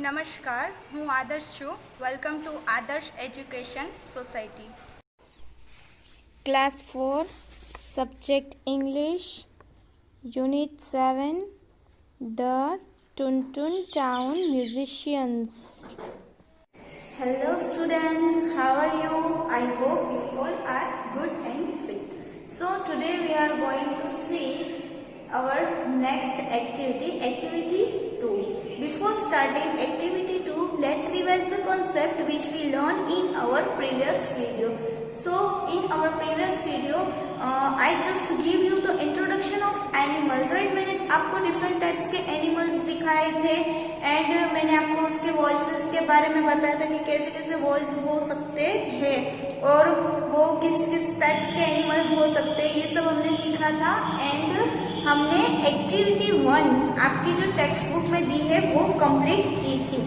नमस्कार, હું આદર્શ છું. વેલકમ ટુ આદર્શ education society. Class 4 Subject English Unit 7 The Tuntun Town Musicians. Hello students, how are you? I hope you all are good and fit. So today we are going to see our next activity, activity 2. Before starting activity 2, let's revise the concept which we learned in our previous video. So in our previous video, I just give you the introduction of animals, right? मैंने आपको different types के animals दिखाए थे and मैंने आपको उसके voices के बारे में बताया था कि कैसे कैसे voice हो सकते हैं और वो किस किस types के animal हो सकते हैं, ये सब हमने सीखा था. एंड हमने एक्टिविटी 1 आपकी जो टेक्स्ट बुक में दी है वो कंप्लीट की थी.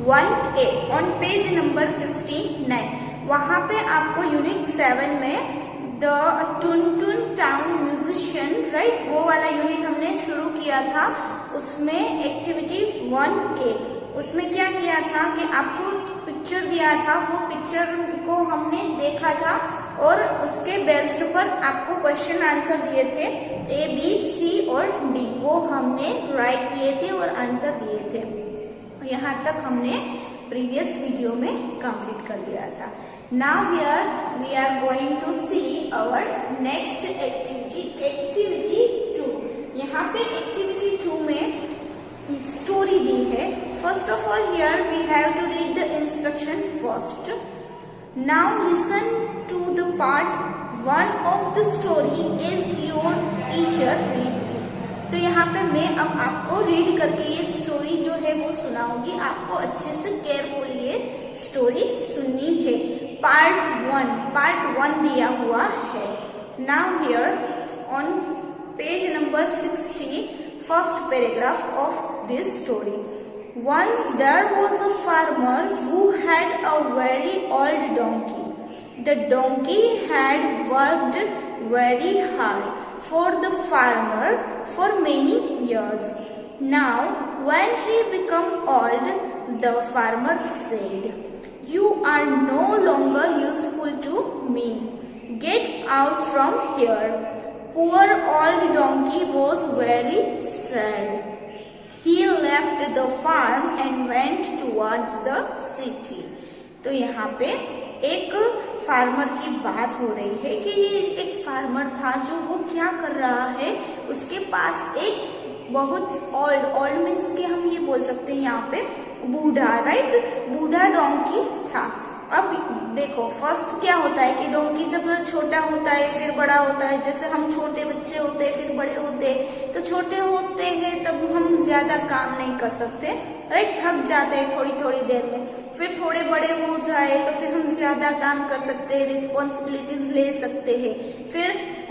1A on page number 59. वहाँ पे आपको यूनिट 7 में the Tuntun town musician, right, वो वाला यूनिट हमने शुरू किया था. उसमें एक्टिविटी 1A उसमें क्या किया था कि आपको पिक्चर दिया था, वो पिक्चर को हमने देखा था और उसके बेस्ड पर आपको क्वेश्चन आंसर दिए थे A, B, C और D. वो हमने राइट किए थे और आंसर दिए थे. यहाँ तक हमने प्रीवियस वीडियो में कंप्लीट कर लिया था. Now here we are going to see our next activity, activity 2. यहाँ पे एक्टिविटी 2 में स्टोरी दी है. First of all here we have to read the instruction first. Now listen to the part 1 of the story is your teacher read. तो यहाँ पे मैं अब आपको रीड करके ये स्टोरी जो है वो सुनाऊंगी. आपको अच्छे से केयरफुली ये स्टोरी सुननी है. पार्ट 1 दिया हुआ है. Now here on page number 60, first paragraph of this story. Once there was a farmer who had a very old donkey. The donkey had worked very hard for the farmer for many years. Now, when he became old, the farmer said, "You are no longer useful to me. Get out from here." Poor old donkey was very sad. He left the farm and went towards the city. तो यहाँ पे एक farmer की बात हो रही है कि ये एक फार्मर था जो वो क्या कर रहा है, उसके पास एक बहुत ओल्ड मीन्स के हम ये बोल सकते हैं यहाँ पे बूढ़ा, राइट, बूढ़ा डोंकी था. अब देखो फर्स्ट क्या होता है कि डोंकी जब छोटा होता है फिर बड़ा होता है. जैसे हम छोटे बच्चे होते हैं फिर बड़े होते हैं. तो छोटे होते हैं तब हम ज्यादा काम नहीं कर सकते, राइट, थक जाते हैं थोड़ी थोड़ी देर में. फिर थोड़े बड़े हो जाए तो फिर हम ज्यादा काम कर सकते हैं, रिस्पॉन्सिबिलिटीज ले सकते हैं. फिर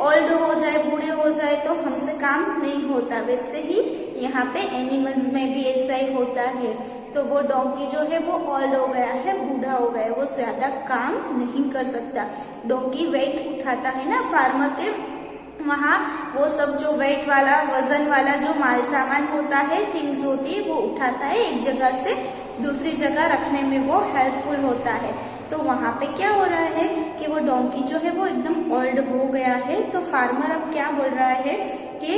ओल्ड हो जाए, बूढ़े हो जाए तो हमसे काम नहीं होता. वैसे ही यहाँ पे एनिमल्स में भी ऐसा ही होता है. तो वो डोंकी जो है वो ओल्ड हो गया है, बूढ़ा हो गया है, वो ज्यादा काम नहीं कर सकता. डोंकी वेट उठाता है ना फार्मर के वहाँ, वो सब जो वेट वाला, वजन वाला जो माल सामान होता है, थिंग्स होती है, वो उठाता है. एक जगह से दूसरी जगह रखने में वो हेल्पफुल होता है. तो वहाँ पे क्या हो रहा है कि वो डोंकी जो है वो एकदम ओल्ड हो गया है. तो फार्मर अब क्या बोल रहा है कि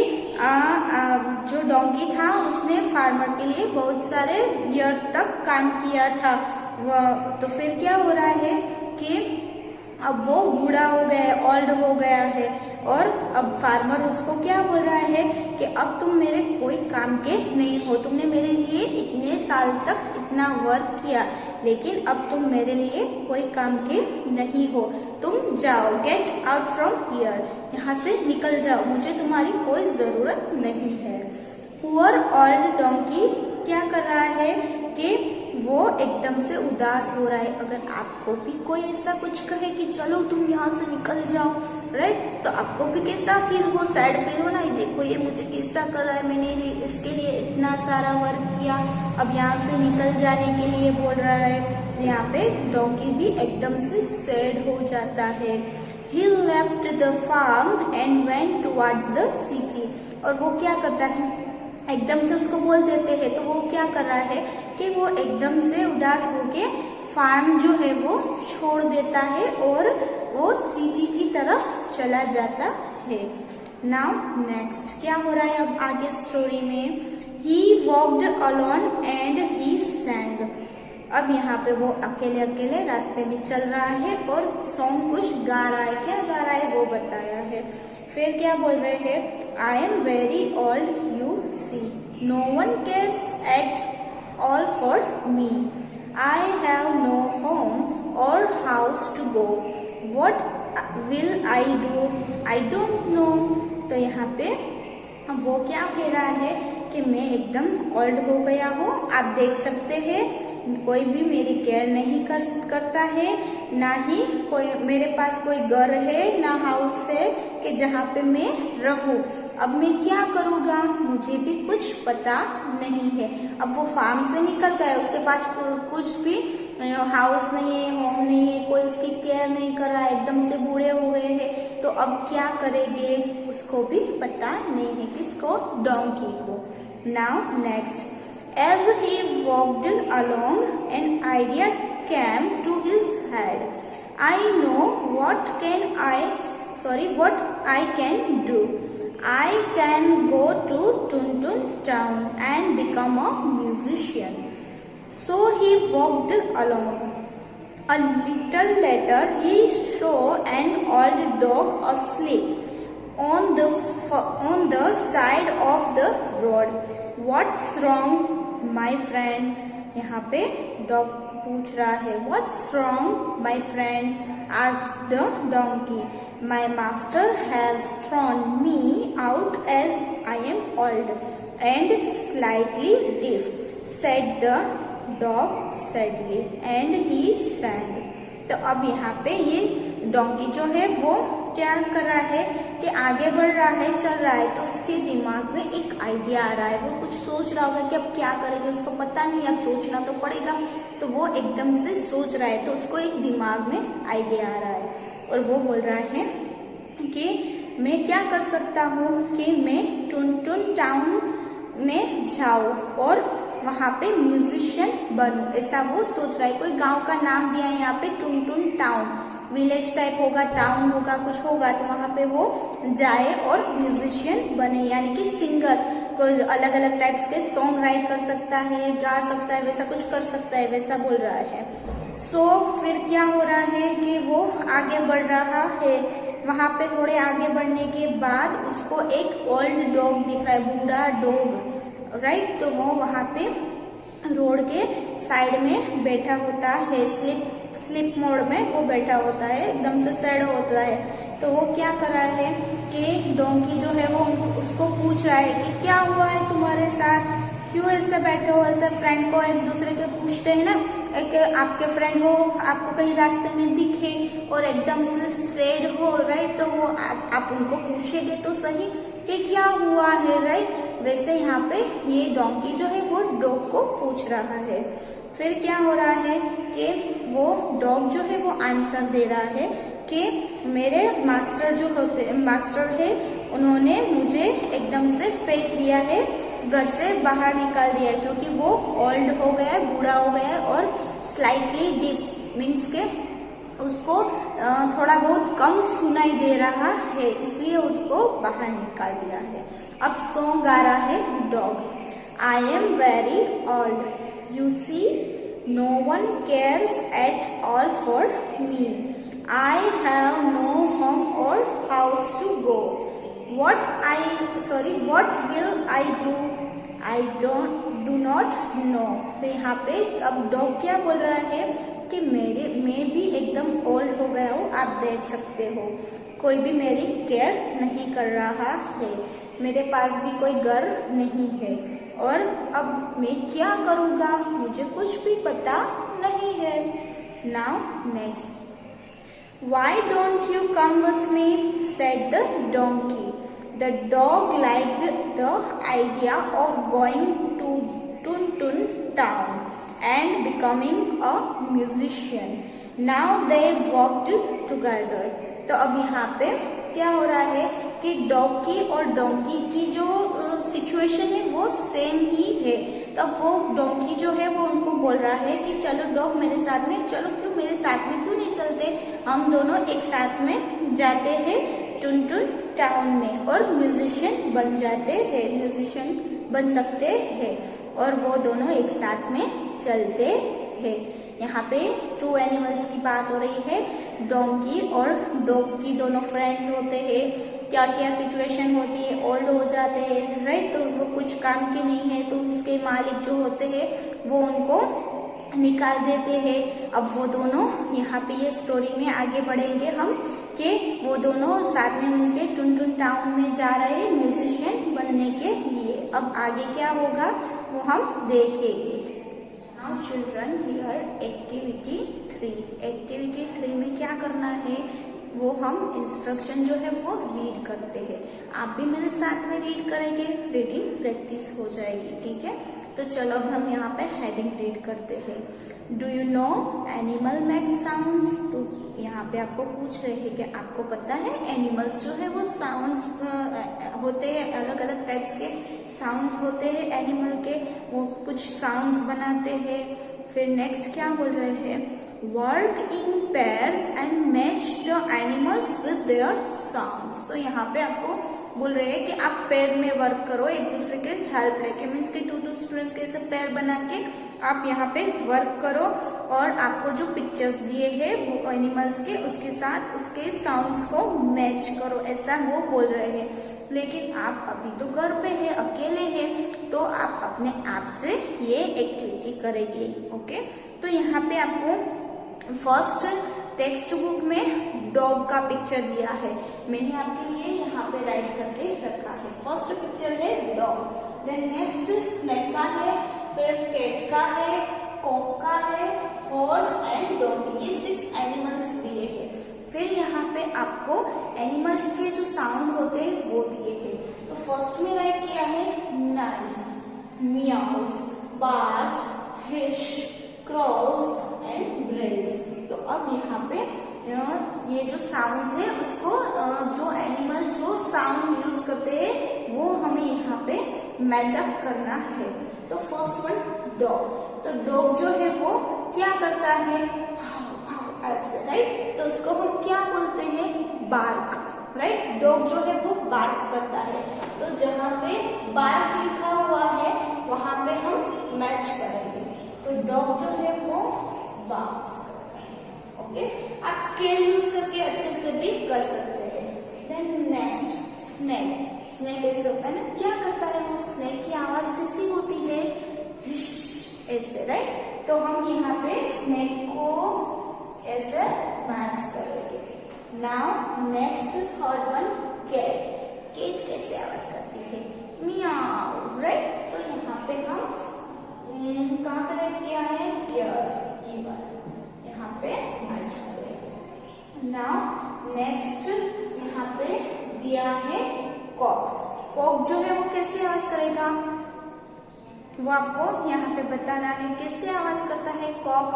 जो डोंकी था उसने फार्मर के लिए बहुत सारे ईयर तक काम किया था. तो फिर क्या हो रहा है कि अब वो बूढ़ा हो गया है, ओल्ड हो गया है. और अब फार्मर उसको क्या बोल रहा है कि अब तुम मेरे कोई काम के नहीं हो. तुमने मेरे लिए इतने साल तक इतना वर्क किया, लेकिन अब तुम मेरे लिए कोई काम के नहीं हो. तुम जाओ, गेट आउट फ्रॉम हियर. यहाँ से निकल जाओ, मुझे तुम्हारी कोई जरूरत नहीं है. पुअर ओल्ड डोंकी क्या कर रहा है कि वो एकदम से उदास हो रहा है. अगर आपको भी कोई ऐसा कुछ कहे कि चलो तुम यहाँ से निकल जाओ, राइट, तो आपको भी कैसा फील हो, सैड फील हो ना. देखो ये मुझे कैसा कर रहा है, मैंने इसके लिए इतना सारा वर्क किया, अब यहाँ से निकल जाने के लिए बोल रहा है. यहाँ पे डोंकी भी एकदम से सैड हो जाता है. He left the farm and went towards the city. और वो क्या करता है, एकदम से उसको बोल देते हैं तो वो क्या कर रहा है कि वो एकदम से उदास होके फार्म जो है वो छोड़ देता है और वो सिटी की तरफ चला जाता है। नाउ नेक्स्ट क्या हो रहा है अब आगे स्टोरी में, he walked alone and he sang. अब यहाँ पे वो अकेले अकेले रास्ते में चल रहा है और सॉन्ग कुछ गा रहा है, क्या गा रहा है वो बताया है। फिर क्या बोल रहे हैं, I am very old you see, no one cares at all for me, I have no home or house to go, what will I do, I don't know. तो यहाँ पे वो क्या कह रहा है कि मैं एकदम ओल्ड हो गया हूँ, आप देख सकते हैं कोई भी मेरी केयर नहीं करता है, ना ही कोई मेरे पास कोई घर है ना हाउस है कि जहाँ पे मैं रहूँ। अब मैं क्या करूँगा, मुझे भी कुछ पता नहीं है। अब वो फार्म से निकल गया, उसके पास कुछ भी हाउस नहीं है, होम नहीं है, कोई उसकी केयर नहीं कर रहा है, एकदम से बूढ़े हो गए हैं। तो अब क्या करेंगे उसको भी पता नहीं है, किसको, डोंकी को। Now next, as he walked along an idea came to his head, I know what I can do, I can go to Tuntun town and become a musician. So he walked along. A little later he saw an old dog asleep on the side of the road. What's wrong my friend? यहाँ पे dog पूछ रहा है, What's wrong my friend? asked the donkey. My master has thrown me out as I am old and slightly deaf, said the dog sadly, and he sang. तो अब यहाँ पे ये डोंकी जो है वो क्या कर रहा है कि आगे बढ़ रहा है, चल रहा है, तो उसके दिमाग में एक आइडिया आ रहा है। वो कुछ सोच रहा होगा कि अब क्या करेंगे, उसको पता नहीं, अब सोचना तो पड़ेगा। तो वो एकदम से सोच रहा है, तो उसको एक दिमाग में आइडिया आ रहा है और वो बोल रहा है कि मैं क्या कर सकता हूँ कि मैं टुनटुन टाउन में जाऊँ और वहाँ पे म्यूजिशियन बनूं, ऐसा वो सोच रहा है। कोई गांव का नाम दिया है यहाँ पे टुनटुन टाउन, विलेज टाइप होगा, टाउन होगा, कुछ होगा, तो वहाँ पे वो जाए और म्यूजिशियन बने, यानी कि सिंगर, कोई अलग अलग टाइप्स के सॉन्ग राइट कर सकता है, गा सकता है, वैसा कुछ कर सकता है, वैसा बोल रहा है। सो फिर क्या हो रहा है कि वो आगे बढ़ रहा है। वहाँ पे थोड़े आगे बढ़ने के बाद उसको एक ओल्ड डॉग दिख रहा है, बूढ़ा डॉग, राइट। तो वो वहाँ पे रोड के साइड में बैठा होता है, स्लिप मोड में वो बैठा होता है, एकदम से सैड होता है। तो वो क्या कर रहा है कि डोंकी जो है वो उसको पूछ रहा है कि क्या हुआ है तुम्हारे साथ, क्यों ऐसे बैठे हो। ऐसे फ्रेंड को एक दूसरे के पूछते हैं ना, एक आपके फ्रेंड हो, आपको कहीं रास्ते में दिखे और एकदम से सैड हो, राइट, तो वो आप उनको पूछेंगे तो सही कि क्या हुआ है, राइट। वैसे यहाँ पे ये डोंकी जो है वो डॉग को पूछ रहा है। फिर क्या हो रहा है कि वो डॉग जो है वो आंसर दे रहा है कि मेरे मास्टर है, उन्होंने मुझे एकदम से फेंक दिया है, घर से बाहर निकाल दिया है, क्योंकि वो ओल्ड हो गया है, बूढ़ा हो गया है और स्लाइटली डिफ मीन्स के उसको थोड़ा बहुत कम सुनाई दे रहा है, इसलिए उसको बाहर निकाल दिया है। अब सॉन्ग गा रहा है dog, I am very old you see, no one cares at all for me, I have no home or house to go, what will I do, I do not know। तो यहाँ पे अब dog क्या बोल रहा है कि मैं भी एकदम ओल्ड हो गया हूँ, आप देख सकते हो, कोई भी मेरी केयर नहीं कर रहा है, मेरे पास भी कोई घर नहीं है और अब मैं क्या करूँगा, मुझे कुछ भी पता नहीं है। Now next, why don't you come with me, said the donkey। The dog liked the idea of going to Tuntun town and becoming a musician। Now they walked together। तो अब यहाँ पे क्या हो रहा है कि डॉग की और डोंकी की जो सिचुएशन है वो सेम ही है। तब वो डोंकी जो है वो उनको बोल रहा है कि चलो डॉग मेरे साथ में चलो, क्यों मेरे साथ में क्यों नहीं चलते, हम दोनों एक साथ में जाते हैं टुनटुन टाउन में और म्यूजिशियन बन जाते हैं, म्यूजिशियन बन सकते हैं। और वो दोनों एक साथ में चलते हैं। यहाँ पे 2 एनिमल्स की बात हो रही है, डोंकी और डॉग की दोनों फ्रेंड्स होते हैं। क्या क्या सिचुएशन होती है, ओल्ड हो जाते हैं राइट, तो वो कुछ काम के नहीं है, तो उसके मालिक जो होते हैं वो उनको निकाल देते हैं। अब वो दोनों यहाँ पे ये स्टोरी में आगे बढ़ेंगे हम कि वो दोनों साथ में मिलके टुनटुन टाउन में जा रहे हैं म्यूजिशियन बनने के लिए। अब आगे क्या होगा वो हम देखेंगे। Now children here activity 3। Activity 3 में क्या करना है वो हम इंस्ट्रक्शन जो है वो रीड करते हैं। आप भी मेरे साथ में रीड करेंगे, रीडिंग प्रैक्टिस हो जाएगी, ठीक है। तो चलो अब हम यहाँ पे हेडिंग रीड करते हैं। Do you know animal make sounds. तो यहाँ पे आपको पूछ रहे हैं कि आपको पता है एनिमल्स जो है वो साउंड्स होते हैं, अलग अलग टाइप्स के साउंड्स होते हैं एनिमल के, वो कुछ साउंड्स बनाते हैं। फिर नेक्स्ट क्या बोल रहे हैं, work in pairs and match the animals with their sounds. तो यहाँ पे आपको बोल रहे हैं कि आप पेयर में वर्क करो, एक दूसरे के हेल्प लेके, मीन्स के 2 स्टूडेंट्स के ऐसे पेयर बना के आप यहाँ पे वर्क करो और आपको जो पिक्चर्स दिए हैं वो एनिमल्स के उसके साथ उसके साउंड्स को मैच करो, ऐसा वो बोल रहे हैं। लेकिन आप अभी तो घर पे है, अकेले हैं, तो आप अपने आप से ये एक्टिविटी करेंगे, ओके। तो यहाँ पे आपको फर्स्ट टेक्स्ट बुक में डॉग का पिक्चर दिया है, मैंने आपके लिए यहाँ पे राइट करके रखा है। फर्स्ट पिक्चर है डॉग, देन नेक्स्ट स्नेक का है, फिर कैट का है, कॉक का है, हॉर्स एंड डॉगी, ये 6 एनिमल्स दिए हैं। फिर यहाँ पे आपको एनिमल्स के जो साउंड होते हैं वो दिए हैं। तो फर्स्ट में राइट किया है neighs, miaows, barks, hiss, croaks and brays. तो अब यहाँ पे ये जो साउंड्स है उसको जो एनिमल जो साउंड यूज करते हैं वो हमें यहाँ पे मैचअप करना है। तो फर्स्ट वन डॉग, तो डॉग जो है वो क्या करता है, ऐसे राइट, तो उसको हम क्या बोलते हैं, बार्क, राइट। डॉग जो है वो बार्क करता है, तो जहाँ पे बार्क लिखा हुआ है वहां पे हम मैच करेंगे। तो डॉग जो है वो बार्क्स करता है, ओके। आप स्केल यूज करके अच्छे से भी कर सकते हैं। देन नेक्स्ट स्नेक, स्नेक ऐसे होता है ना, क्या करता है वो, स्नेक की आवाज कैसी होती है, हिश, ऐसे राइट। तो हम यहाँ पे स्नेक को ऐसे मैच करेंगे। Now next third one cat, cat कैसे आवाज करती है, मियाऊ, राइट। तो यहाँ पे हम कहाँ पे राइट किया है, यस, यहाँ पे मैच करेंगे। नाउ नेक्स्ट यहाँ पे दिया है कॉक, कॉक जो है वो कैसे आवाज करेगा वो आपको यहाँ पे बताना है, कैसे आवाज करता है कॉक,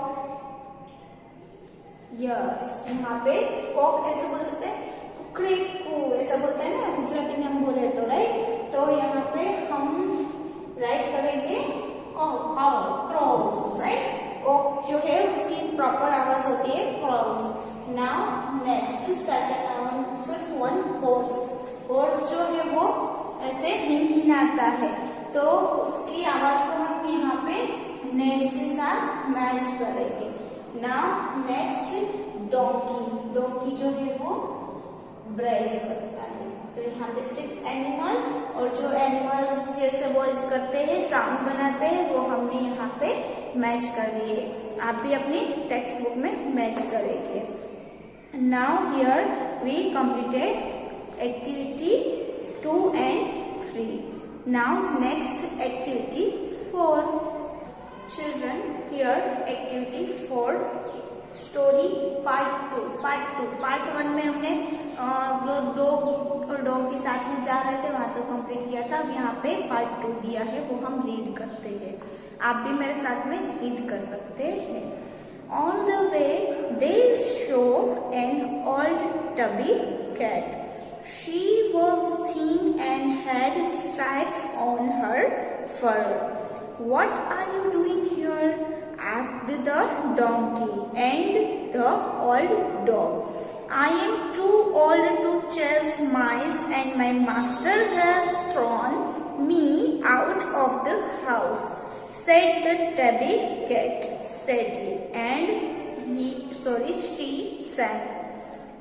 यस, यहाँ पे कॉक ऐसे बोल सकते हैं, कुकड़े को ऐसा बोलते हैं ना गुजराती में हम बोले तो राइट। तो यहाँ पे हम राइट करेंगे क्रॉस, राइट। कॉक जो है उसकी प्रॉपर आवाज होती है cross. Now next second fifth one horse, horse जो है वो ऐसे हिनहिनाता है, तो उसकी आवाज को हम यहाँ पे नेज के साथ मैच करेंगे। नाउ नेक्स्ट डोंकी, डोंकी जो है वो ब्रेज करता है। तो यहाँ पे 6 एनिमल और जो एनिमल्स जैसे वॉइस करते हैं, साउंड बनाते हैं, वो हमने यहाँ पे मैच कर दिए। आप भी अपनी टेक्स्ट बुक में मैच करेंगे। Now here we completed activity 2 and 3. Now next activity 4. Children, here activity 4 story part 2. Part 1 में हमने डॉग और डॉग के साथ में जा रहे थे वहां तक कंप्लीट किया था। अब यहाँ पे पार्ट 2 दिया है वो हम रीड करते हैं। आप भी मेरे साथ में रीड कर सकते हैं। On the way they show an old tubby cat. She was thin and had stripes on her fur. What are you doing here? asked the donkey and the old dog. I am too old to chase mice and my master has thrown me out of the house, said the tabby cat sadly, and she said,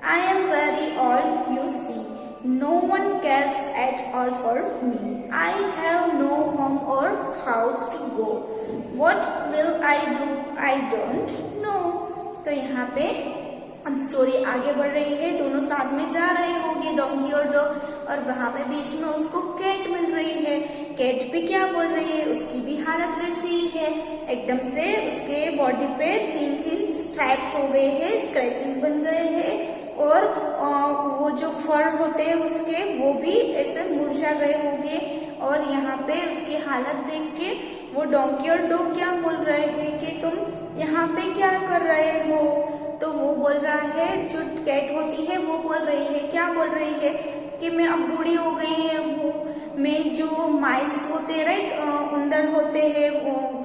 I am very old, you see. No one cares at all for me. I have no home or house to go. What will I do? I don't know. तो यहाँ पे अब story आगे बढ़ रही है, दोनों साथ में जा रहे होंगे डोंकी और डॉग, और वहां पे बीच में उसको कैट मिल रही है। कैट भी क्या बोल रही है, उसकी भी हालत वैसी ही है, एकदम से उसके बॉडी पे थिन थिन स्ट्रैप्स हो गए हैं, स्क्रैचेस बन गए हैं, और वो जो फर होते हैं उसके वो भी ऐसे मुरझा गए होंगे। और यहाँ पे उसकी हालत देख के वो डोंकी और डॉग क्या बोल रहे हैं कि तुम यहाँ पे क्या कर रहे हो। तो वो बोल रहा है, जो कैट होती है वो बोल रही है, क्या बोल रही है कि मैं अब बूढ़ी हो गई हूँ, मैं जो माइस होते राइट, उंदर होते हैं,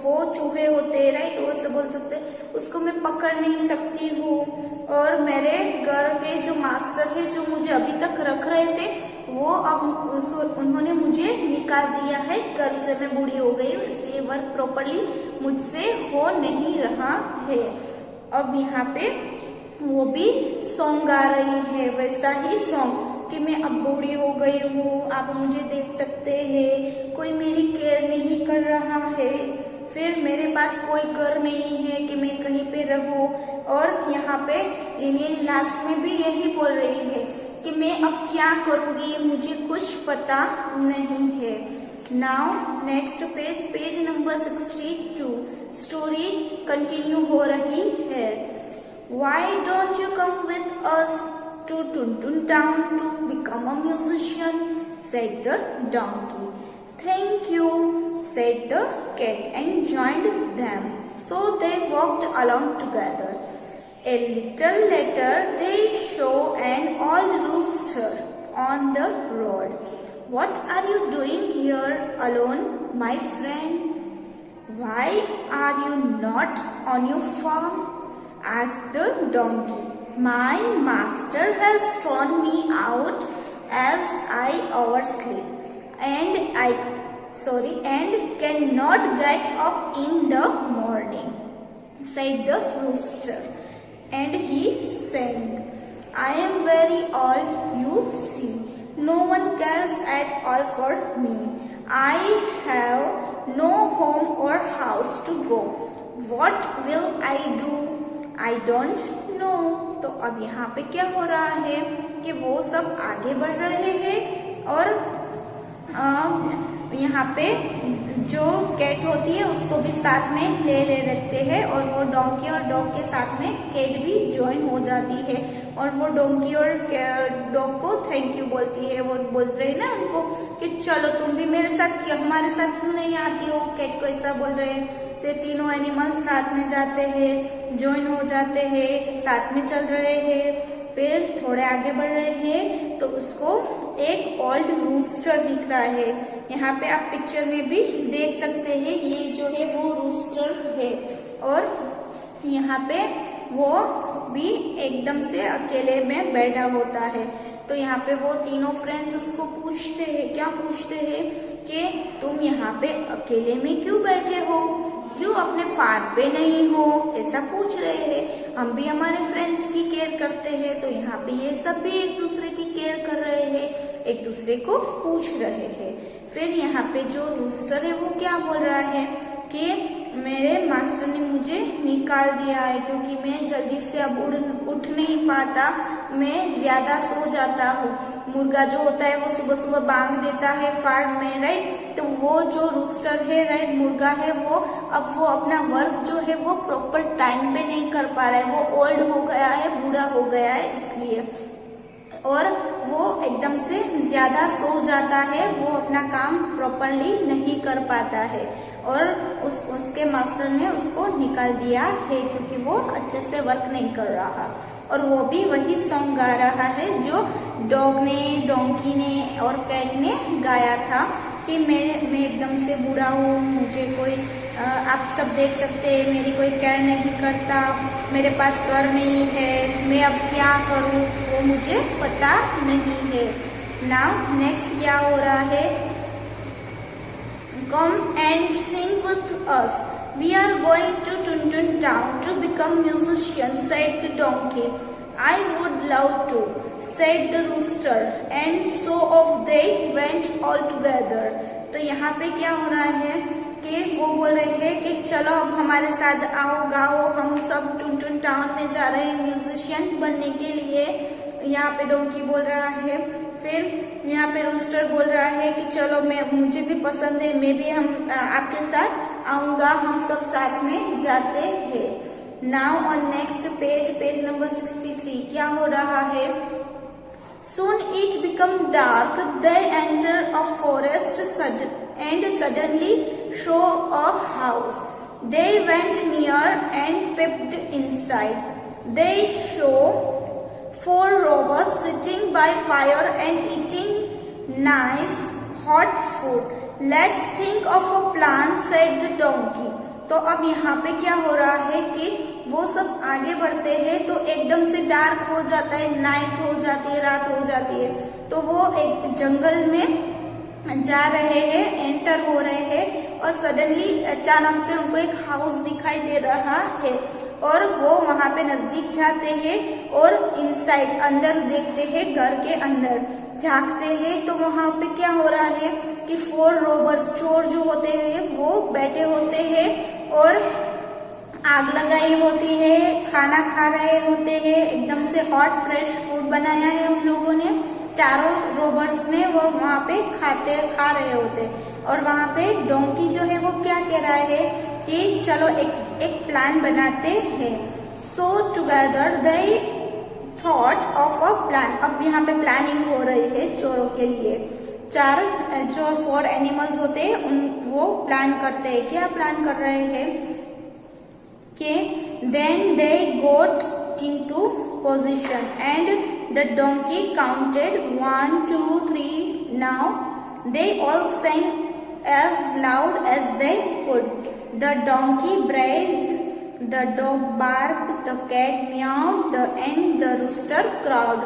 वो चूहे होते राइट, वो सब बोल सकते, उसको मैं पकड़ नहीं सकती हूँ, और मेरे घर के जो मास्टर है जो मुझे अभी तक रख रहे थे वो अब उन्होंने मुझे निकाल दिया है घर से, मैं बूढ़ी हो गई हूँ, इसलिए वर्क प्रॉपरली मुझसे हो नहीं रहा है। अब यहाँ पे वो भी सॉन्ग गा रही है, वैसा ही सॉन्ग कि मैं अब बूढ़ी हो गई हूँ, आप मुझे देख सकते हैं, कोई मेरी केयर नहीं कर रहा है, फिर मेरे पास कोई घर नहीं है कि मैं कहीं पे रहूं। और यहाँ पे ये लास्ट में भी यही बोल रही है कि मैं अब क्या करूँगी, मुझे कुछ पता नहीं है। Now next page, page number 62, story continue हो रही है। Why don't you come with us to Tuntun Town to become a musician? said the donkey. Thank you, said the cat and joined them. So they walked along together. A little later they saw an old rooster on the road. What are you doing here alone, my friend? Why are you not on your farm? asked the donkey. My master has thrown me out as I oversleep and cannot get up in the morning, said the rooster. And he sang, I am very old, you see. No one cares at all for me. I have no home or house to go. What will I do? I don't know. तो अब यहाँ पे क्या हो रहा है कि वो सब आगे बढ़ रहे हैं, और यहाँ पे जो कैट होती है उसको भी साथ में ले रहते हैं, और वो डोंकी और डॉग के साथ में कैट भी ज्वाइन हो जाती है, और वो डोंकी और डॉग को थैंक यू बोलती है। वो बोल रहे ना उनको कि चलो तुम भी मेरे साथ, हमारे साथ क्यों नहीं आती हो, कैट को ऐसा बोल रहे हैं। तो तीनों एनिमल्स साथ में जाते हैं, ज्वाइन हो जाते हैं, साथ में चल रहे हैं। फिर थोड़े आगे बढ़ रहे हैं तो उसको एक ओल्ड रूस्टर दिख रहा है। यहाँ पे आप पिक्चर में भी देख सकते हैं, ये जो है वो रूस्टर है, और यहाँ पे वो भी एकदम से अकेले में बैठा होता है। तो यहाँ पे वो तीनों फ्रेंड्स उसको पूछते हैं, क्या पूछते हैं कि तुम यहाँ पे अकेले में क्यों बैठे हो, क्यों अपने फार्म पे नहीं हो, ऐसा पूछ रहे हैं। हम भी हमारे फ्रेंड्स की केयर करते हैं, तो यहाँ पे ये सब भी एक दूसरे की केयर कर रहे हैं, एक दूसरे को पूछ रहे हैं। फिर यहाँ पे जो रूस्टर है वो क्या बोल रहा है कि मेरे मास्टर ने मुझे निकाल दिया है क्योंकि मैं जल्दी से अब उठ नहीं पाता, मैं ज्यादा सो जाता हूँ। मुर्गा जो होता है वो सुबह सुबह बांग देता है फार्म में, राइट। तो वो जो रूस्टर है, राइट, मुर्गा है, वो अब वो अपना वर्क जो है वो प्रॉपर टाइम पे नहीं कर पा रहा है, वो ओल्ड हो गया है, बूढ़ा हो गया है इसलिए, और वो एकदम से ज्यादा सो जाता है, वो अपना काम प्रॉपरली नहीं कर पाता है, और उसके मास्टर ने उसको निकाल दिया है क्योंकि वो अच्छे से वर्क नहीं कर रहा। और वो भी वही सॉन्ग गा रहा है जो डॉग ने, डोंकी ने और कैट ने गाया था कि मैं एकदम से बूढ़ा हूँ, मुझे कोई आप सब देख सकते हैं मेरी कोई केयर नहीं करता, मेरे पास घर नहीं है, मैं अब क्या करूँ वो मुझे पता नहीं है। नाउ नेक्स्ट क्या हो रहा है, come and sing with us. We are going to Tuntun town to become musicians, said the donkey. I would love to, said the rooster, and so off they went all together. तो यहाँ पे क्या हो रहा है कि वो बोल रहे हैं कि चलो अब हमारे साथ आओ, गाओ, हम सब टुनटुन टाउन में जा रहे हैं म्यूजिशियन बनने के लिए। यहाँ पे डोंकी बोल रहा है, फिर यहाँ पे रूस्टर बोल रहा है कि चलो मुझे भी पसंद है, मैं भी हम आपके साथ आऊँगा, हम सब साथ में जाते हैं। Now on next page number 63 क्या हो रहा है, Soon it became dark. They entered a forest and suddenly saw a house. They went near and peeped inside. They saw 4 robots sitting by fire and eating nice hot food. Let's think of a plan, said the donkey. तो अब यहाँ पे क्या हो रहा है कि वो सब आगे बढ़ते हैं तो एकदम से डार्क हो जाता है, नाइट हो जाती है, रात हो जाती है। तो वो एक जंगल में जा रहे हैं, एंटर हो रहे हैं और सडनली अचानक से उनको एक हाउस दिखाई दे रहा है और वो वहां पे नजदीक जाते हैं और इनसाइड अंदर देखते हैं, घर के अंदर झांकते हैं तो वहां पे क्या हो रहा है कि 4 रोबर्स, चोर जो होते हैं वो बैठे होते हैं और आग लगाई होती है, खाना खा रहे होते हैं, एकदम से हॉट फ्रेश फूड बनाया है उन लोगों ने, चारों रोबर्स में वो वहां पे खा रहे होते। और वहां पे डोंकी जो है वो क्या कह रहा है कि चलो एक प्लान बनाते हैं। सो together they thought of a plan. अब यहाँ पे प्लानिंग हो रही है चोरों के लिए। 4 एनिमल्स होते हैं वो प्लान करते हैं। क्या प्लान कर रहे हैं कि then they got into position and the donkey counted 1 2 3। Now they all sang as loud as they could. The donkey brayed, the dog barked, the cat meowed, and the rooster crowed.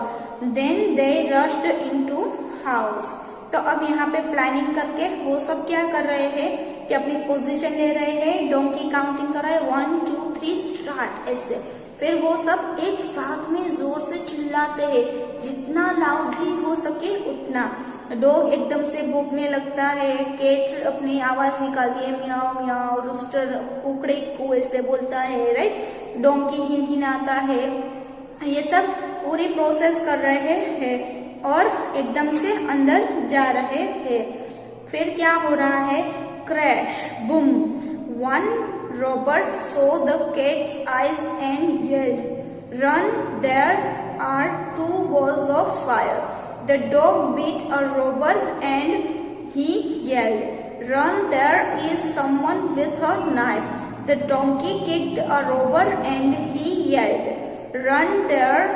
Then they rushed into house. तो अब यहाँ पे planning करके वो सब क्या कर रहे हैं कि अपनी पोजीशन ले रहे हैं। डोंकी काउंटिंग कर रहा है 1 2 3 स्टार्ट ऐसे। फिर वो सब एक साथ में जोर से चिल्लाते हैं, जितना लाउडली हो सके उतना। डॉग एकदम से भौंकने लगता है, कैट अपनी आवाज निकालती है मियाओ मियाओ, रूस्टर कुकड़े को ऐसे बोलता है, राइट। डोंकी हिनहिनाता है। ये सब पूरी प्रोसेस कर रहे हैं और एकदम से अंदर जा रहे हैं। फिर क्या हो रहा है, crash boom. 1 robot saw the cat's eyes and yelled, "Run, there are 2 balls of fire." The dog beat a robber and he yelled, "Run, there is someone with a knife." The donkey kicked a robber and he yelled, "Run, there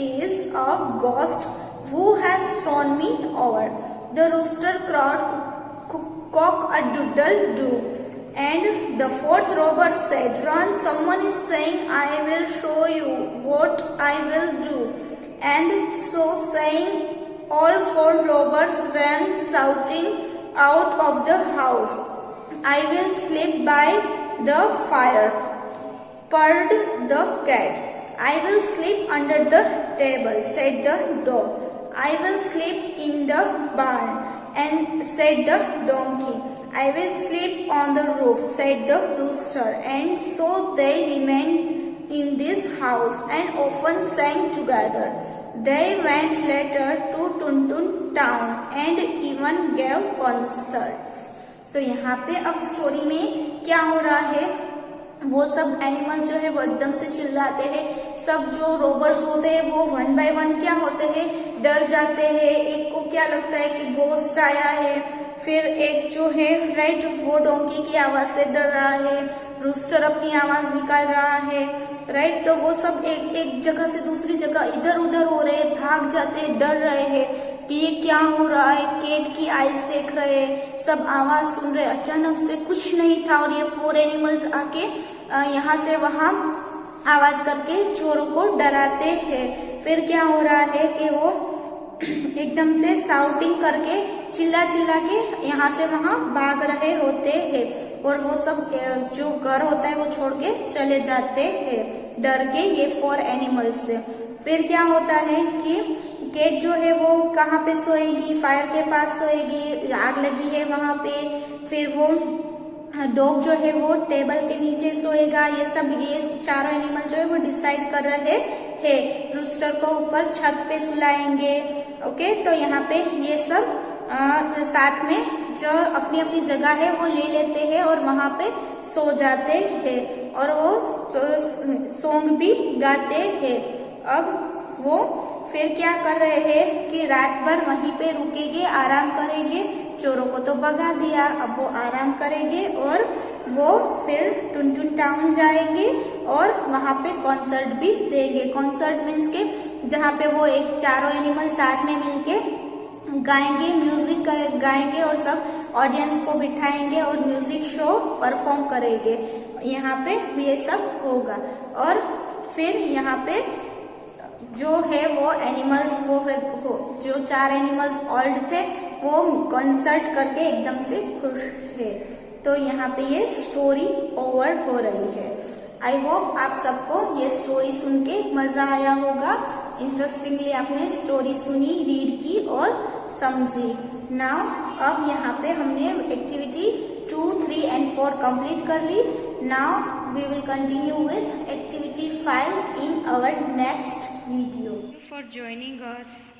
is a ghost who has thrown me over." The rooster crowed, "Cock-a-doodle-doo." And the 4th robber said, "Run, someone is saying, I will show you what I will do." And so saying, all 4 robbers ran shouting out of the house. "I will sleep by the fire," purred the cat. "I will sleep under the table," said the dog. "I will sleep in the barn," and said the donkey. "I will sleep on the roof," said the rooster. And so they remained in this house and often sang together. They went later to Tuntun town and even gave concerts. तो यहाँ पे अब story में क्या हो रहा है, वो सब एनिमल्स जो है वो एकदम से चिल्लाते हैं। सब जो रोबर्स होते हैं वो 1 बाय 1 क्या होते हैं, डर जाते हैं। एक को क्या लगता है कि गोस्ट आया है, फिर एक जो है राइट वो डोंकी की आवाज से डर रहा है, रूस्टर अपनी आवाज निकाल रहा है, राइट। तो वो सब एक जगह से दूसरी जगह इधर उधर हो रहे, भाग जाते, डर रहे हैं कि ये क्या हो रहा है। कैट की आइज देख रहे, सब आवाज सुन रहे। अचानक से कुछ नहीं था और ये 4 एनिमल्स आके यहाँ से वहां आवाज करके चोरों को डराते हैं। फिर क्या हो रहा है कि वो एकदम से साउटिंग करके चिल्ला के यहाँ से वहां भाग रहे होते हैं और वो सब जो घर होता है वो छोड़ के चले जाते हैं डर के ये 4 एनिमल्स से। फिर क्या होता है कि कैट जो है वो कहाँ पे सोएगी, फायर के पास सोएगी, आग लगी है वहां पे। फिर वो डॉग जो है वो टेबल के नीचे सोएगा। ये चारों एनिमल जो है वो डिसाइड कर रहे हैं रूस्टर को ऊपर छत पे सुलाएंगे। ओके, तो यहाँ पे ये सब साथ में जो अपनी अपनी जगह है वो ले लेते हैं और वहां पे सो जाते हैं और वो सॉन्ग भी गाते हैं। अब वो फिर क्या कर रहे हैं कि रात भर वहीं पे रुकेंगे, आराम करेंगे। चोरों को तो भगा दिया, अब वो आराम करेंगे और वो फिर टुनटुन टाउन जाएंगे और वहां पे कॉन्सर्ट भी देंगे। कॉन्सर्ट मीन्स के जहाँ पे वो चारों एनिमल साथ में मिलके गाएंगे, म्यूजिक गाएंगे और सब ऑडियंस को बिठाएंगे और म्यूजिक शो परफॉर्म करेंगे। यहाँ पे ये सब होगा और फिर यहाँ पे जो है वो एनिमल्स जो 4 एनिमल्स ओल्ड थे वो कॉन्सर्ट करके एकदम से खुश है। तो यहाँ पे ये स्टोरी ओवर हो रही है। आई होप आप सबको ये स्टोरी सुन के मजा आया होगा। इंटरेस्टिंगली आपने स्टोरी सुनी, रीड की और समझी। नाउ अब यहाँ पे हमने एक्टिविटी 2, 3 and 4 कंप्लीट कर ली। Now we will continue with activity 5 in our next video. Thank you for joining us.